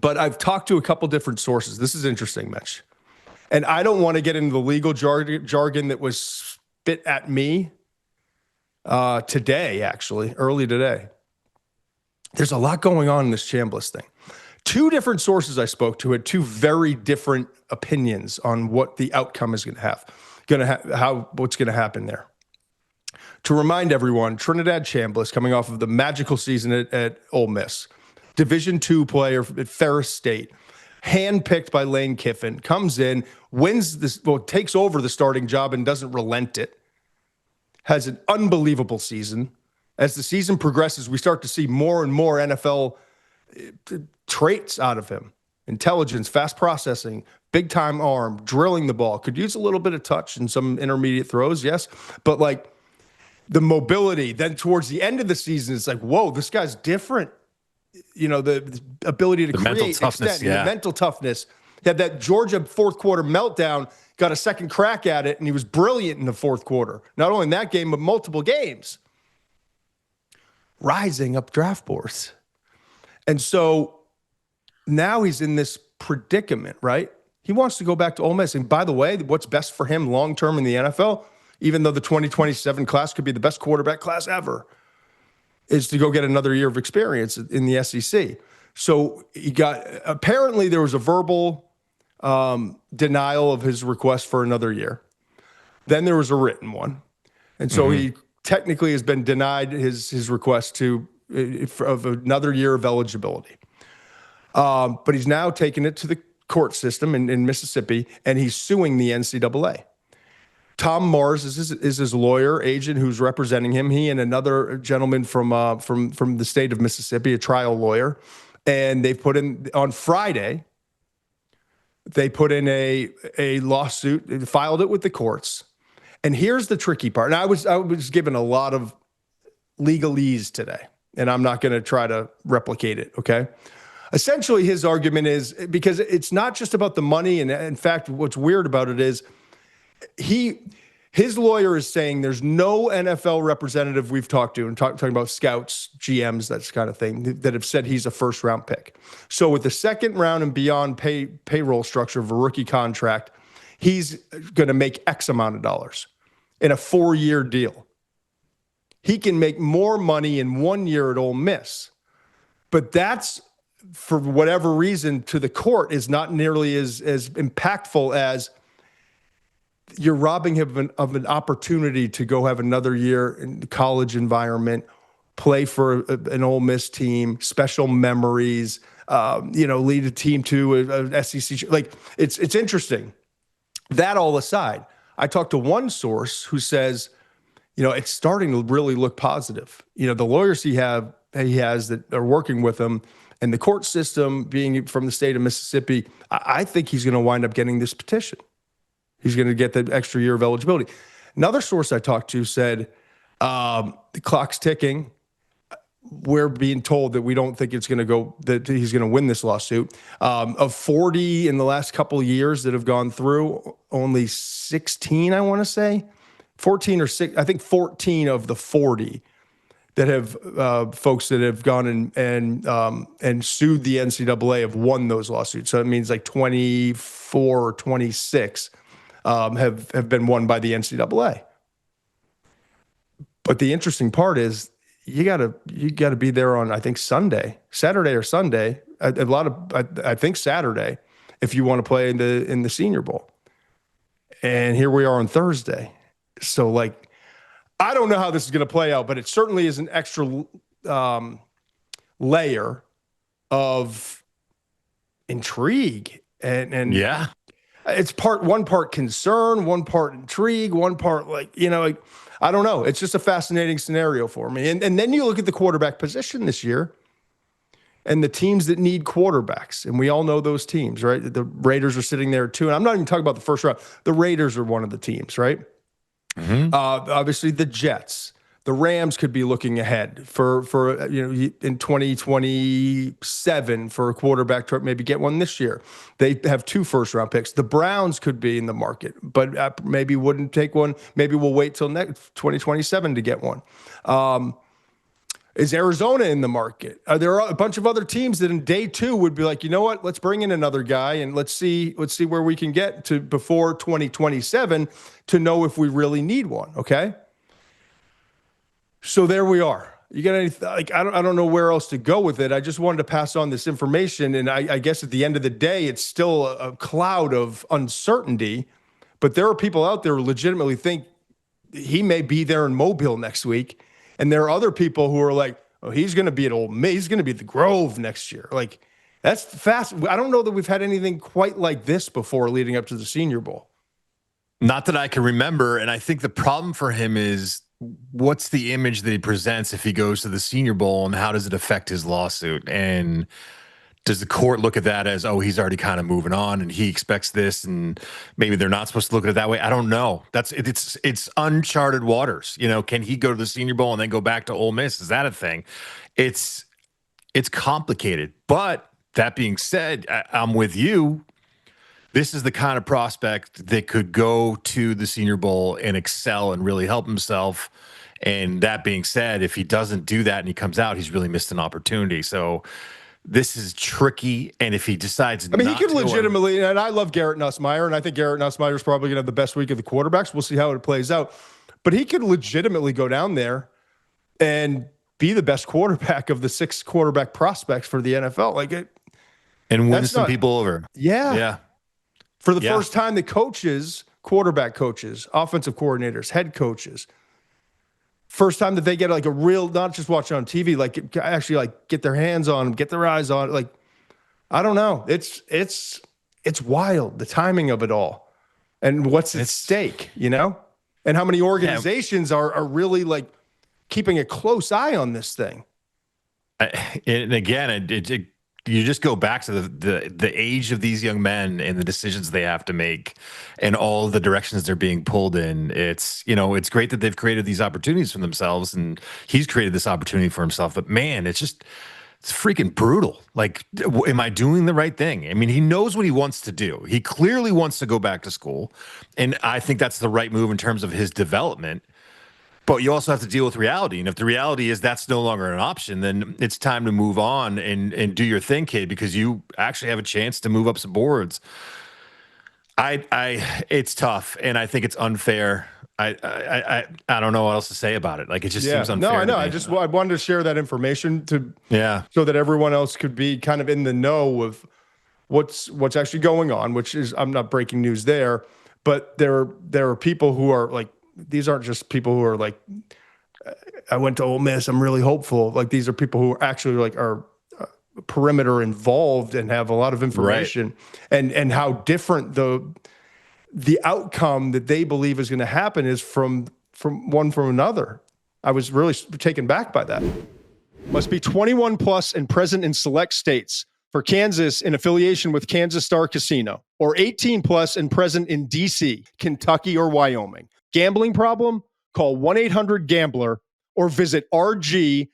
But I've talked to a couple different sources. This is interesting, Mitch. And I don't want to get into the legal jargon that was spit at me today, actually, early today. There's a lot going on in this Chambliss thing. Two different sources I spoke to had two very different opinions on what the outcome is going to have, what's going to happen there. To remind everyone, Trinidad Chambliss, coming off of the magical season at Ole Miss, Division II player at Ferris State, handpicked by Lane Kiffin, comes in, takes over the starting job and doesn't relent it, has an unbelievable season. As the season progresses, we start to see more and more NFL traits out of him. Intelligence, fast processing, big-time arm, drilling the ball. Could use a little bit of touch and some intermediate throws, yes. But, like, the mobility, then towards the end of the season, it's like, whoa, this guy's different. You know, the ability to create, extend, the mental toughness. He had that Georgia fourth quarter meltdown, got a second crack at it, and he was brilliant in the fourth quarter. Not only in that game, but multiple games. Rising up draft boards. And so now he's in this predicament, right? He wants to go back to Ole Miss. And by the way, what's best for him long-term in the NFL, even though the 2027 class could be the best quarterback class ever, is to go get another year of experience in the SEC. So apparently there was a verbal denial of his request for another year. Then there was a written one. And so he technically has been denied his request of another year of eligibility. But he's now taken it to the court system in Mississippi, and he's suing the NCAA. Tom Mars is his lawyer, agent who's representing him. He and another gentleman from the state of Mississippi, a trial lawyer, and they put in on Friday. They put in a lawsuit, filed it with the courts. And here's the tricky part. And I was given a lot of legalese today, and I'm not going to try to replicate it, okay? Essentially, his argument is, because it's not just about the money, and in fact, what's weird about it is his lawyer is saying there's no NFL representative we've talked to, and talking about scouts, GMs, that kind of thing, that have said he's a first-round pick. So with the second round and beyond payroll structure of a rookie contract, he's going to make X amount of dollars in a 4-year deal. He can make more money in 1 year at Ole Miss. But that's, for whatever reason, to the court is not nearly as impactful as you're robbing him of an opportunity to go have another year in the college environment, play for an Ole Miss team, special memories, lead a team to a SEC. Like, it's interesting. That all aside, I talked to one source who says, it's starting to really look positive. The lawyers he has that are working with him, and the court system being from the state of Mississippi, I think he's going to wind up getting this petition. He's going to get the extra year of eligibility. Another source I talked to said, the clock's ticking. We're being told that we don't think it's going to go, that he's going to win this lawsuit. Of 40 in the last couple of years that have gone through, only 16, I want to say, 14 or 6, I think 14 of the 40 that have folks that have gone and sued the NCAA have won those lawsuits. So it means like 24 or 26 have been won by the NCAA. But the interesting part is, you gotta be there on, I think, Saturday or Sunday. I think Saturday, if you want to play in the Senior Bowl. And here we are on Thursday. So, like, I don't know how this is going to play out, but it certainly is an extra layer of intrigue and yeah, it's one part concern, one part intrigue, one part I don't know. It's just a fascinating scenario for me. And then you look at the quarterback position this year and the teams that need quarterbacks. And we all know those teams, right? The Raiders are sitting there too. And I'm not even talking about the first round. The Raiders are one of the teams, right? Mm-hmm. Obviously the Jets. The Rams could be looking ahead for in 2027 for a quarterback to maybe get one this year. They have 2 first-round picks. The Browns could be in the market, but maybe wouldn't take one. Maybe we'll wait till next 2027 to get one. Is Arizona in the market? Are there a bunch of other teams that in day 2 would be like, you know what, let's bring in another guy and let's see where we can get to before 2027 to know if we really need one. Okay. So there we are. You got any, like, I don't know where else to go with it. I just wanted to pass on this information. And I guess at the end of the day, it's still a cloud of uncertainty, but there are people out there who legitimately think he may be there in Mobile next week. And there are other people who are like, oh, he's going to be at Ole Miss. He's going to be at the Grove next year. Like, that's fast. I don't know that we've had anything quite like this before leading up to the Senior Bowl. Not that I can remember. And I think the problem for him is, what's the image that he presents if he goes to the Senior Bowl, and how does it affect his lawsuit? And does the court look at that as, oh, he's already kind of moving on and he expects this, and maybe they're not supposed to look at it that way? I don't know. It's uncharted waters. You know, can he go to the Senior Bowl and then go back to Ole Miss? Is that a thing? It's complicated. But that being said, I'm with you. This is the kind of prospect that could go to the Senior Bowl and excel and really help himself. And that being said, if he doesn't do that and he comes out, he's really missed an opportunity. So this is tricky. And if he decides, he could legitimately, and I love Garrett Nussmeier, and I think Garrett Nussmeier is probably going to have the best week of the quarterbacks. We'll see how it plays out. But he could legitimately go down there and be the best quarterback of the 6 quarterback prospects for the NFL. And win some people over. Yeah. Yeah. For the first time, the coaches, quarterback coaches, offensive coordinators, head coaches, first time that they get like a real, not just watch it on TV, like actually like get their hands on them, get their eyes on it. Like, I don't know. It's wild, the timing of it all and what's at stake, you know, and how many organizations are really like keeping a close eye on this thing. And again, you just go back to the age of these young men and the decisions they have to make and all the directions they're being pulled in. It's great that they've created these opportunities for themselves, and he's created this opportunity for himself. But man, it's freaking brutal. Like, am I doing the right thing? I mean, he knows what he wants to do. He clearly wants to go back to school, and I think that's the right move in terms of his development. But you also have to deal with reality. And if the reality is that's no longer an option, then it's time to move on and do your thing, kid, because you actually have a chance to move up some boards. It's tough, and I think it's unfair. I don't know what else to say about it. Like, it just seems unfair. No, I know. I wanted to share that information so that everyone else could be kind of in the know of what's actually going on, which is, I'm not breaking news there, but there are people who are like, these aren't just people who are like, I went to Ole Miss, I'm really hopeful. Like, these are people who are actually like are perimeter involved and have a lot of information, right. and how different the outcome that they believe is going to happen is from another. I was really taken back by that. Must be 21 plus and present in select states. For Kansas, in affiliation with Kansas Star Casino, or 18 plus and present in DC, Kentucky, or Wyoming. Gambling problem? Call 1-800-GAMBLER or visit rg-help.com.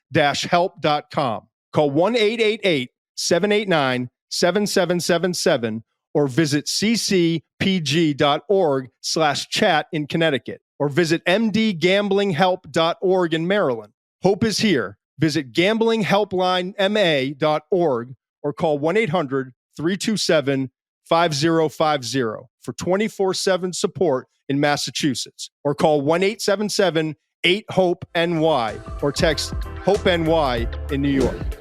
Call 1-888-789-7777 or visit ccpg.org/chat in Connecticut, or visit mdgamblinghelp.org in Maryland. Hope is here. Visit gamblinghelplinema.org or call 1-800-327-5050 for 24/7 support in Massachusetts, or call 1-877-8-HOPE-NY or text HOPE-NY in New York.